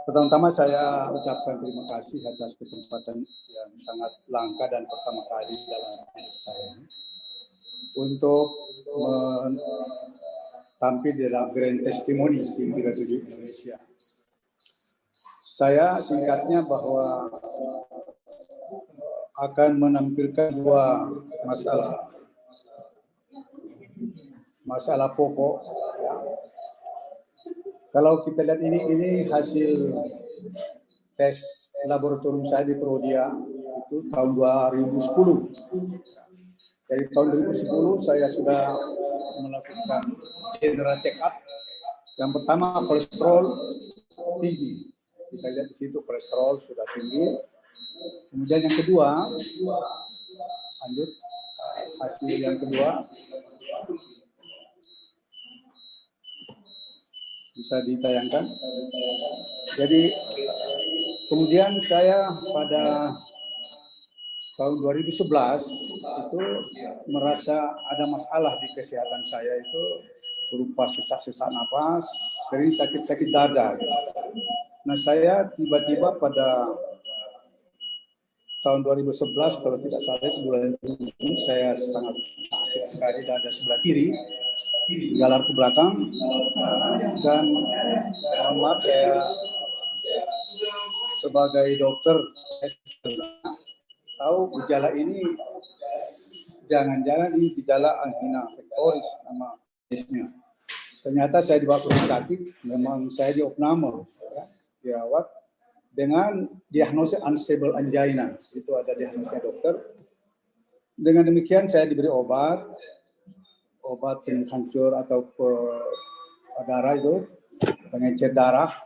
Pertama-tama saya ucapkan terima kasih atas kesempatan yang sangat langka dan pertama kali dalam hidup saya untuk tampil dalam Grand Testimony di 37 Indonesia. Saya singkatnya bahwa akan menampilkan dua masalah pokok. Ya. Kalau kita lihat ini hasil tes laboratorium saya di Prodia itu tahun 2010. Dari tahun 2010 saya sudah melakukan general check up. Yang pertama kolesterol tinggi. Kita lihat di situ kolesterol sudah tinggi. Kemudian yang kedua, lanjut hasil yang kedua. Bisa ditayangkan. Jadi kemudian saya pada tahun 2011 itu merasa ada masalah di kesehatan saya itu berupa sesak-sesak napas, sering sakit-sakit dada. Nah saya tiba-tiba pada tahun 2011 kalau tidak salah itu bulan Juni saya sangat sakit sekali dada sebelah kiri. Jalan ke belakang dan mohon maaf saya sebagai dokter tahu gejala ini jangan-jangan ini gejala angina pectoris nama jenisnya. Ternyata saya dibawa ke rumah sakit, memang saya di opname ya, dirawat dengan diagnosis unstable angina. Itu ada diagnosisnya dokter. Dengan demikian saya diberi obat penghancur atau darah itu, pengencer darah.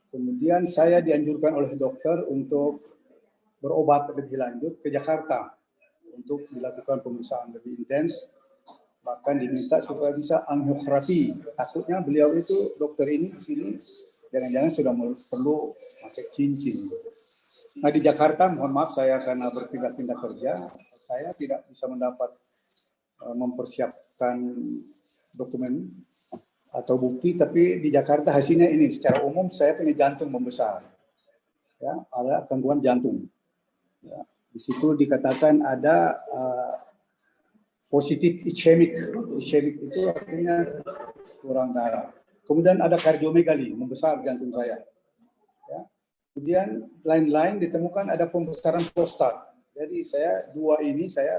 Kemudian saya dianjurkan oleh dokter untuk berobat lebih lanjut ke Jakarta untuk dilakukan pemeriksaan lebih intens. Bahkan diminta supaya bisa angiografi. Takutnya beliau itu dokter ini di sini jangan-jangan sudah perlu pakai cincin. Nah di Jakarta, mohon maaf saya karena berpindah-pindah kerja, saya tidak bisa mendapat mempersiapkan dokumen atau bukti, tapi di Jakarta hasilnya ini secara umum saya punya jantung membesar, ya, ada gangguan jantung. Ya, di situ dikatakan ada positif ischemic itu artinya kurang darah. Kemudian ada kardiomegali, membesar jantung saya. Ya. Kemudian lain-lain ditemukan ada pembesaran prostat. Jadi saya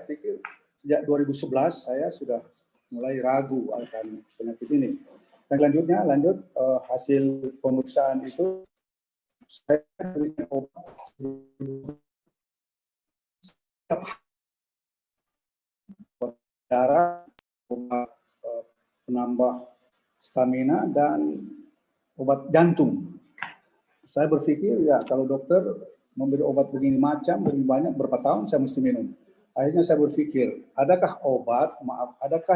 pikir sejak 2011 saya sudah mulai ragu akan penyakit ini. Dan selanjutnya hasil pemeriksaan itu saya berikan obat darah, obat penambah stamina dan obat jantung. Saya berpikir ya kalau dokter memberi obat begini macam, begini banyak, berapa tahun saya mesti minum. Akhirnya saya berpikir, adakah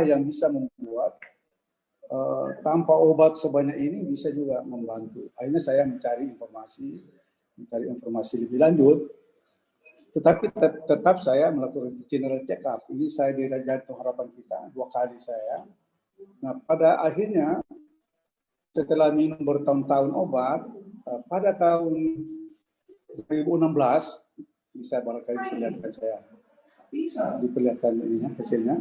yang bisa membuat tanpa obat sebanyak ini bisa juga membantu. Akhirnya saya mencari informasi lebih lanjut. Tetapi tetap saya melakukan general check up. Ini saya di Jantung Harapan Kita 2 kali saya. Nah pada akhirnya setelah minum bertahun-tahun obat, pada tahun 2016 bisa barangkali diperlihatkan ininya hasilnya,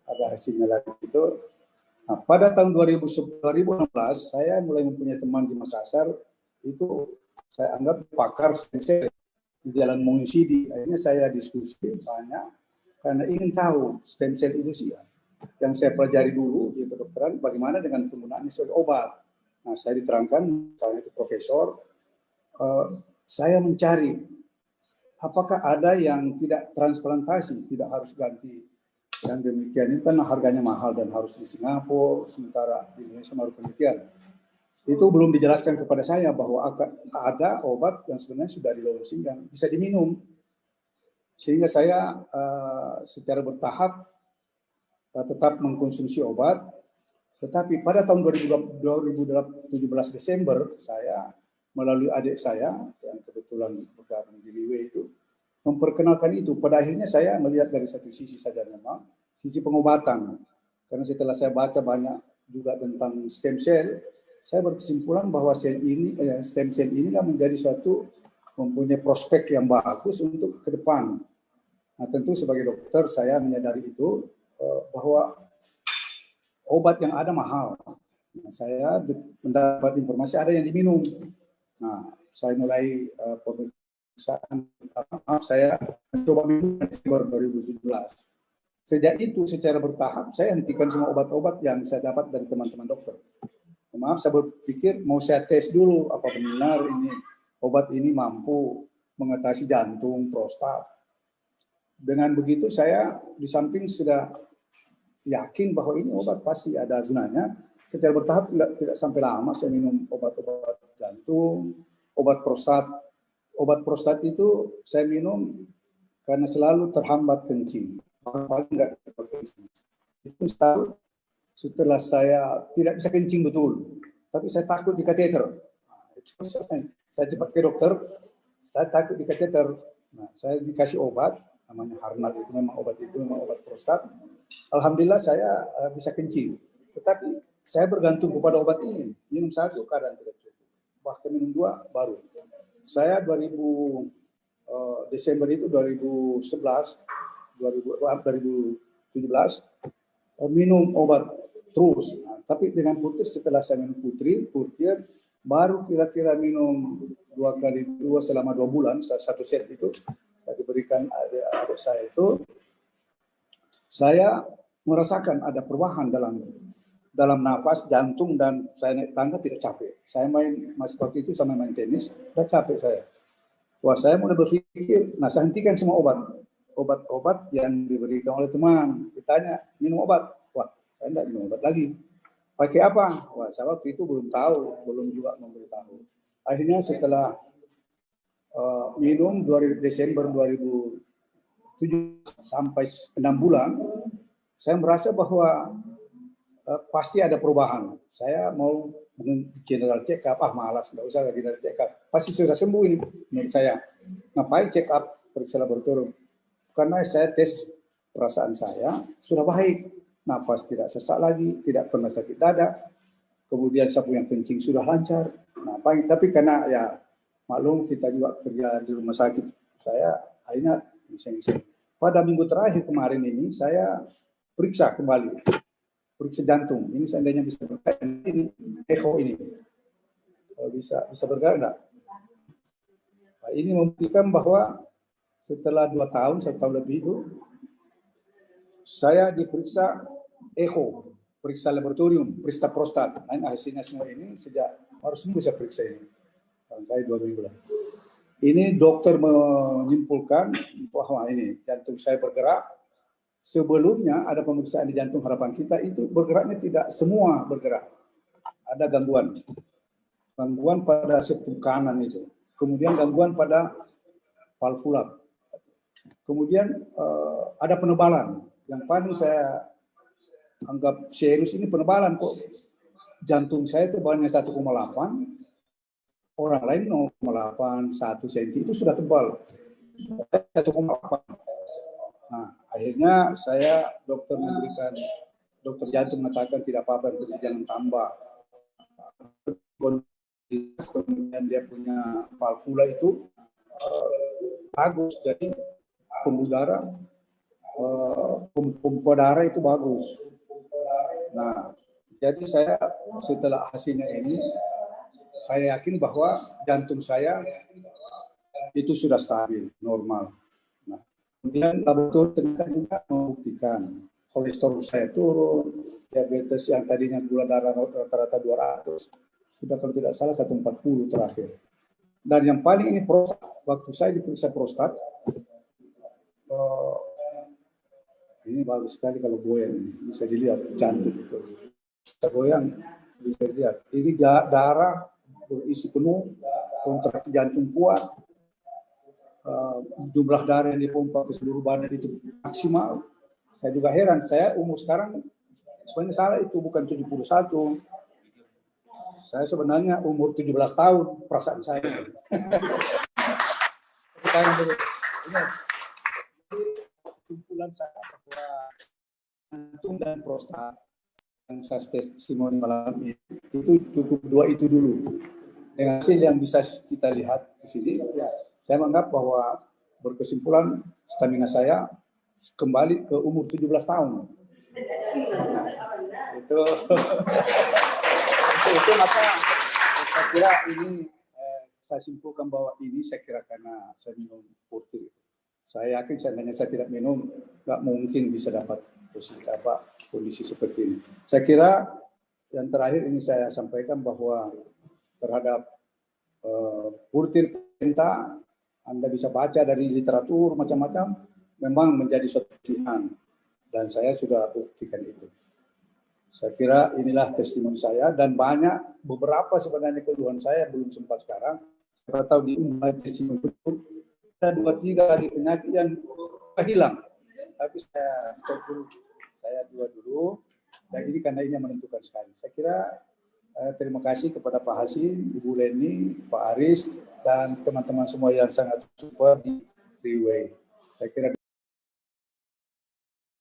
ada hasilnya lagi itu. Nah, pada tahun 2016 saya mulai mempunyai teman di Makassar, itu saya anggap pakar stem cell di Jalan Mongisidi. Akhirnya saya diskusi banyak karena ingin tahu stem cell itu sih yang saya pelajari dulu di kedokteran, bagaimana dengan penggunaannya sebagai obat. Nah saya diterangkan, misalnya itu profesor, saya mencari apakah ada yang tidak transplantasi, tidak harus ganti. Yang demikian ini kan harganya mahal dan harus di Singapura, sementara di Indonesia baru penelitian. Itu belum dijelaskan kepada saya bahwa ada obat yang sebenarnya sudah di launching yang bisa diminum. Sehingga saya secara bertahap tetap mengkonsumsi obat. Tetapi pada tahun 2017 Desember, saya melalui adik saya yang kebetulan bergabung di Liwe itu memperkenalkan itu. Pada akhirnya saya melihat dari satu sisi saja memang, sisi pengobatan. Karena setelah saya baca banyak juga tentang stem cell, saya berkesimpulan bahwa stem cell ini menjadi suatu mempunyai prospek yang bagus untuk ke depan. Nah, tentu sebagai dokter saya menyadari itu bahwa obat yang ada mahal. Nah, saya mendapat informasi ada yang diminum. Nah, saya mulai pemeriksaan, saya mencoba minum Desember 2017. Sejak itu secara bertahap saya hentikan semua obat-obat yang saya dapat dari teman-teman dokter. Maaf, saya berpikir mau saya tes dulu apa benar ini obat ini mampu mengatasi jantung, prostat. Dengan begitu saya di samping sudah yakin bahwa ini obat pasti ada gunanya. Secara bertahap tidak sampai lama saya minum obat-obat jantung, obat prostat. Obat prostat itu saya minum karena selalu terhambat kencing. Itu setelah saya tidak bisa kencing betul, tapi saya takut di kateter. Saya cepat ke dokter, saya takut di kateter. Nah, saya dikasih obat, namanya Harnal, itu memang obat prostat. Alhamdulillah saya bisa kencing. Tetapi saya bergantung kepada obat ini. Minum satu keadaan tidak cukup. Bahkan minum dua baru. Saya Desember itu 2017 minum obat terus. Nah, tapi dengan putir setelah saya minum putir baru kira-kira minum dua selama 2 bulan, satu set itu saya diberikan adik saya itu, saya merasakan ada perubahan dalam nafas, jantung, dan saya naik tangga tidak capek. Saya masih waktu itu sama main tenis, udah capek saya. Wah, saya mulai berpikir, nah saya hentikan semua obat yang diberikan oleh teman. Ditanya, minum obat? Wah, saya tidak minum obat lagi. Pakai apa? Wah, saya waktu itu belum juga memberitahu. Akhirnya setelah minum Desember 2007 sampai 6 bulan, saya merasa bahwa pasti ada perubahan. Saya mau general check up, malas, nggak usah general check up. Pasti sudah sembuh ini menurut saya. Ngapain check up, periksa laboratorium? Karena saya tes perasaan saya sudah baik. Nafas tidak sesak lagi, tidak pernah sakit dada. Kemudian sapu yang kencing sudah lancar. Nah, tapi karena ya maklum kita juga kerja di rumah sakit, saya akhirnya iseng-iseng. Pada minggu terakhir kemarin ini saya periksa kembali. Periksa jantung, ini seandainya bisa bergerak, ini echo ini bisa bergerak enggak? Nah, ini membuktikan bahwa setelah 2 tahun, 1 tahun lebih itu, saya diperiksa echo, periksa laboratorium, periksa prostat. Nah, hasilnya semua ini sejak harus sembuh saya periksa ini, sampai 2 minggu lah. Ini dokter menyimpulkan bahwa ini jantung saya bergerak. Sebelumnya ada pemeriksaan di Jantung Harapan Kita, itu bergeraknya tidak semua bergerak. Ada gangguan pada septum kanan itu. Kemudian gangguan pada valvula. Kemudian ada penebalan. Yang paling saya anggap serius ini penebalan kok. Jantung saya itu bahannya 1,8, orang lain 0,8, 1 cm itu sudah tebal. 1,8. Nah, akhirnya dokter jantung mengatakan tidak apa-apa, jangan tambah. Kemudian dia punya valvula itu bagus, jadi pembuluh darah, pompa darah itu bagus. Nah, jadi saya setelah hasilnya ini, saya yakin bahwa jantung saya itu sudah stabil, normal. Kemudian laboratorium ternyata juga membuktikan kolesterol saya turun, diabetes yang tadinya gula darah rata-rata 200, sudah kalau tidak salah 140 terakhir. Dan yang paling ini prostat, waktu saya diperiksa prostat, ini bagus sekali kalau goyang, bisa dilihat jantung itu. Bisa goyang, bisa dilihat. Ini darah berisi penuh, kontraksi jantung kuat, jumlah darah yang dipompa ke seluruh badan itu maksimal. Saya juga heran, saya umur sekarang sebenarnya salah itu bukan 71. Saya sebenarnya umur 17 tahun perasaan saya. Kesimpulan saya bahwa jantung dan prostat yang saya testimoni malam ini itu cukup 2 itu dulu. Dengan hasil yang bisa kita lihat di sini, ya, saya menganggap bahwa berkesimpulan stamina saya kembali ke umur 17 tahun. Nah, itu maka saya kira ini saya simpulkan bahwa ini saya kira karena saya minum putih. Saya yakin seandainya saya tidak minum, nggak mungkin bisa dapat kondisi seperti ini. Saya kira yang terakhir ini saya sampaikan bahwa terhadap butir penta, Anda bisa baca dari literatur macam-macam, memang menjadi suatu pilihan. Dan saya sudah buktikan itu. Saya kira inilah testimoni saya, dan banyak beberapa sebenarnya keluhan saya belum sempat sekarang. Saya tahu di testimoni itu ada 2-3 kali penyakit yang hilang. Tapi saya stop dulu, saya dulu, dan ini karena ini yang menentukan sekali. Saya kira terima kasih kepada Pak Hasim, Ibu Leni, Pak Aris, dan teman-teman semua yang sangat support di Freeway. Saya kira